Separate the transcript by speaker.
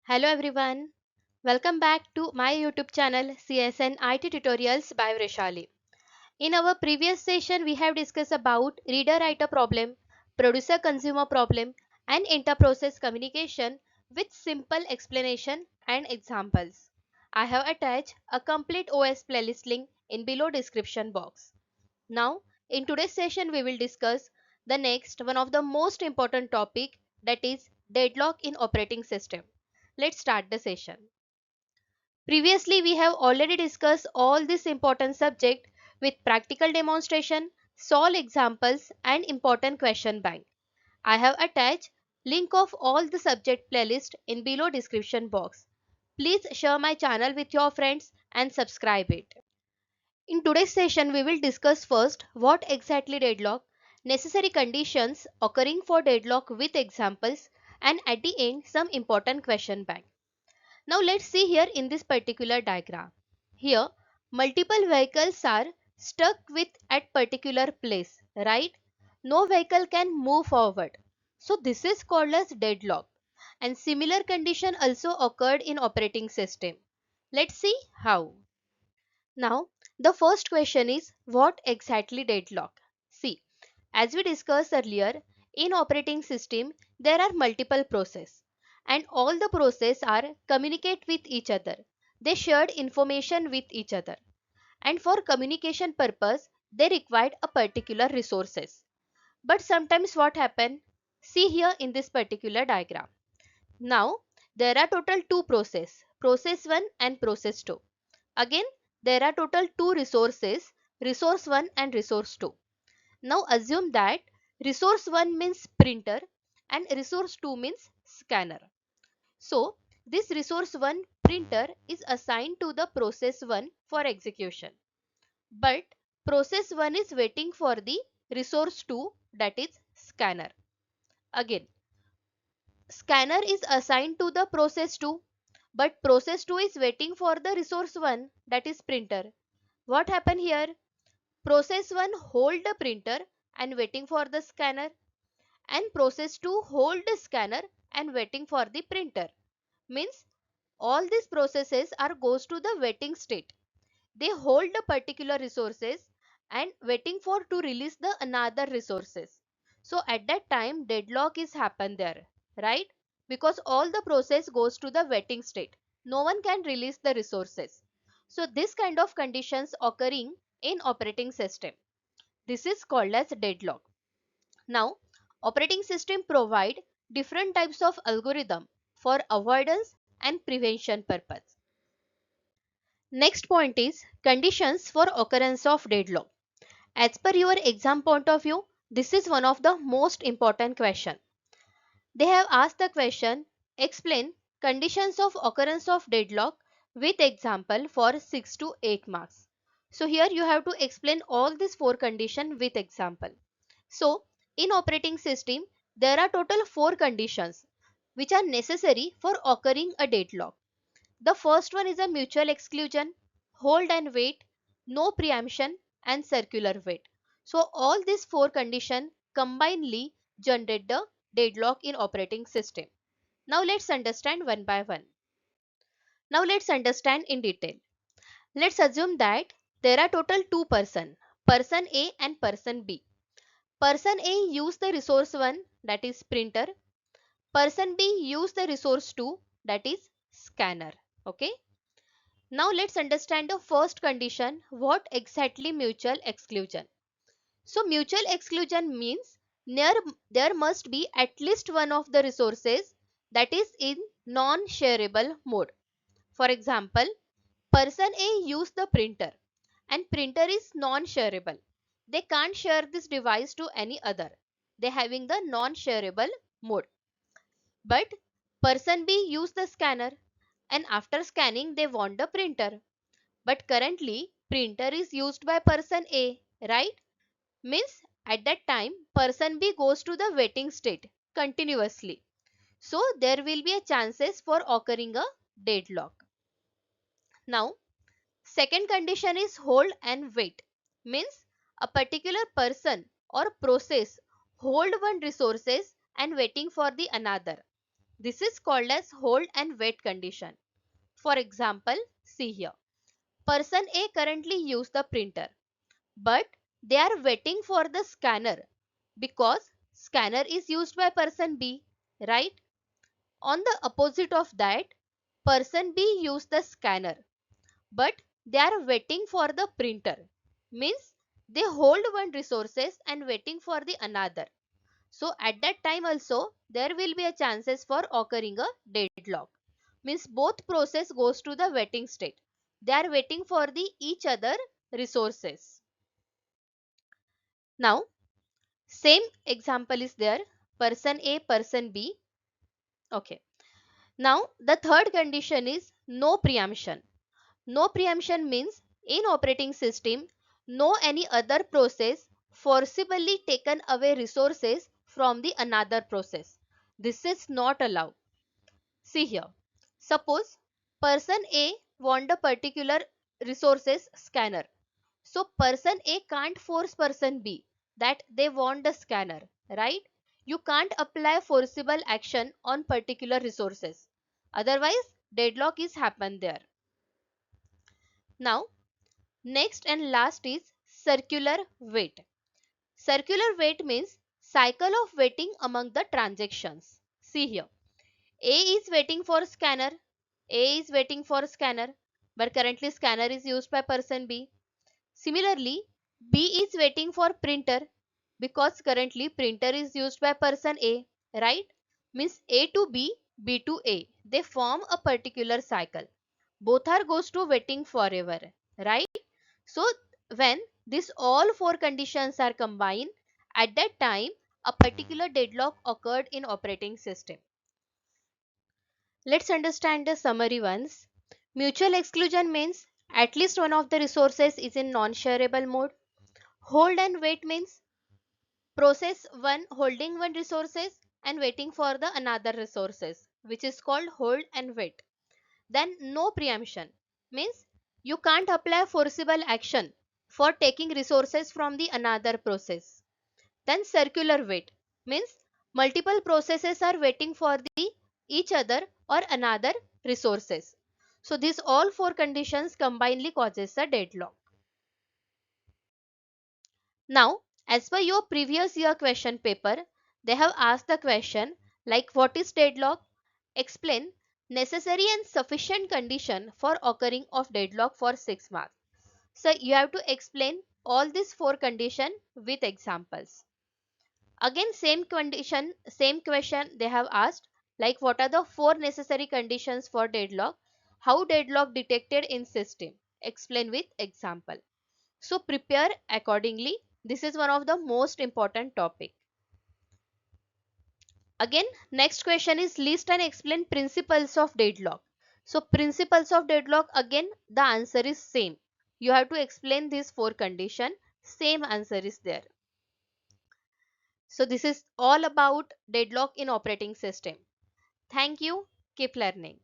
Speaker 1: Hello everyone. Welcome back to my YouTube channel CSN IT Tutorials by Vrishali. In our previous session we have discussed about reader writer problem, producer consumer problem and inter-process communication with simple explanation and examples. I have attached a complete OS playlist link in below description box. Now in today's session we will discuss the next one of the most important topic, that is deadlock in operating system. Let's start the session. Previously, we have already discussed all this important subject with practical demonstration, solve examples and important question bank. I have attached link of all the subject playlist in below description box. Please share my channel with your friends and subscribe it. In today's session, we will discuss first what exactly deadlock, necessary conditions occurring for deadlock with examples, and at the end some important question bank. Now let's see here in this particular diagram. Here multiple vehicles are stuck with at particular place, right? No vehicle can move forward. So this is called as deadlock. And similar condition also occurred in operating system. Let's see how. Now the first question is what exactly deadlock? See, as we discussed earlier, in operating system there are multiple processes and all the processes are communicate with each other. They shared information with each other and for communication purpose they required a particular resources. But sometimes what happen? See here in this particular diagram. Now there are total two processes, process 1 and process 2. Again there are total two resources, resource 1 and resource 2. Now assume that resource 1 means printer and resource 2 means scanner. So this resource 1 printer is assigned to the process 1 for execution. But process 1 is waiting for the resource 2, that is scanner. Again, scanner is assigned to the process 2, but process 2 is waiting for the resource 1, that is printer. What happened here? Process 1 hold the printer and waiting for the scanner, and process 2 hold the scanner and waiting for the printer. Means all these processes are goes to the waiting state. They hold the particular resources and waiting for to release the another resources. So at that time deadlock is happen there, right? Because all the process goes to the waiting state. No one can release the resources. So this kind of conditions occurring in operating system. This is called as deadlock. Now, operating system provide different types of algorithm for avoidance and prevention purpose. Next point is conditions for occurrence of deadlock. As per your exam point of view, this is one of the most important question. They have asked the question, explain conditions of occurrence of deadlock with example for 6 to 8 marks. So here you have to explain all these four conditions with example. So in operating system, there are total 4 conditions which are necessary for occurring a deadlock. The first one is a mutual exclusion, hold and wait, no preemption and circular wait. So all these 4 conditions combinedly generate the deadlock in operating system. Now let's understand one by one. Now let's understand in detail. Let's assume that there are total 2 person, person A and person B. Person A use the resource 1, that is printer. Person B use the resource 2, that is scanner. Okay. Now let's understand the first condition, what exactly mutual exclusion. So mutual exclusion means there must be at least one of the resources that is in non-shareable mode. For example, person A use the printer and printer is non-shareable. They can't share this device to any other. They having the non-shareable mode. But person B use the scanner and after scanning they want the printer. But currently printer is used by person A, right? Means at that time person B goes to the waiting state continuously. So there will be a chances for occurring a deadlock. Now second condition is hold and wait. Means a particular person or process hold one resources and waiting for the another. This is called as hold and wait condition. For example, see here. Person A currently use the printer, but they are waiting for the scanner because scanner is used by person B, right? On the opposite of that, person B use the scanner, but they are waiting for the printer. Means they hold one resources and waiting for the another. So at that time also there will be a chances for occurring a deadlock. Means both process goes to the waiting state. They are waiting for the each other resources. Now same example is there. Person A, person B. Okay. Now the third condition is no preemption. No preemption means in operating system, no any other process forcibly taken away resources from the another process. This is not allowed. See here. Suppose person A want a particular resources scanner. So person A can't force person B that they want the scanner, right? You can't apply forcible action on particular resources. Otherwise, deadlock is happen there. Now, next and last is circular wait. Circular wait means cycle of waiting among the transactions. See here. A is waiting for scanner. A is waiting for scanner. But currently scanner is used by person B. Similarly, B is waiting for printer because currently printer is used by person A. Right? Means A to B, B to A. They form a particular cycle. Both are goes to waiting forever. Right? So when these all four conditions are combined, at that time a particular deadlock occurred in operating system. Let's understand the summary once. Mutual exclusion means at least one of the resources is in non-shareable mode. Hold and wait means process one holding one resources and waiting for the another resources, which is called hold and wait. Then no preemption means you can't apply forcible action for taking resources from the another process. Then circular wait means multiple processes are waiting for the each other or another resources. So these all four conditions combinedly causes a deadlock. Now, as per your previous year question paper, they have asked the question like what is deadlock? Explain necessary and sufficient condition for occurring of deadlock for 6 marks. So you have to explain all these four conditions with examples. Again same condition, same question they have asked like what are the four necessary conditions for deadlock? How deadlock detected in system? Explain with example. So prepare accordingly. This is one of the most important topic. Again, next question is list and explain principles of deadlock. So principles of deadlock, again the answer is same. You have to explain these four condition. Same answer is there. So this is all about deadlock in operating system. Thank you. Keep learning.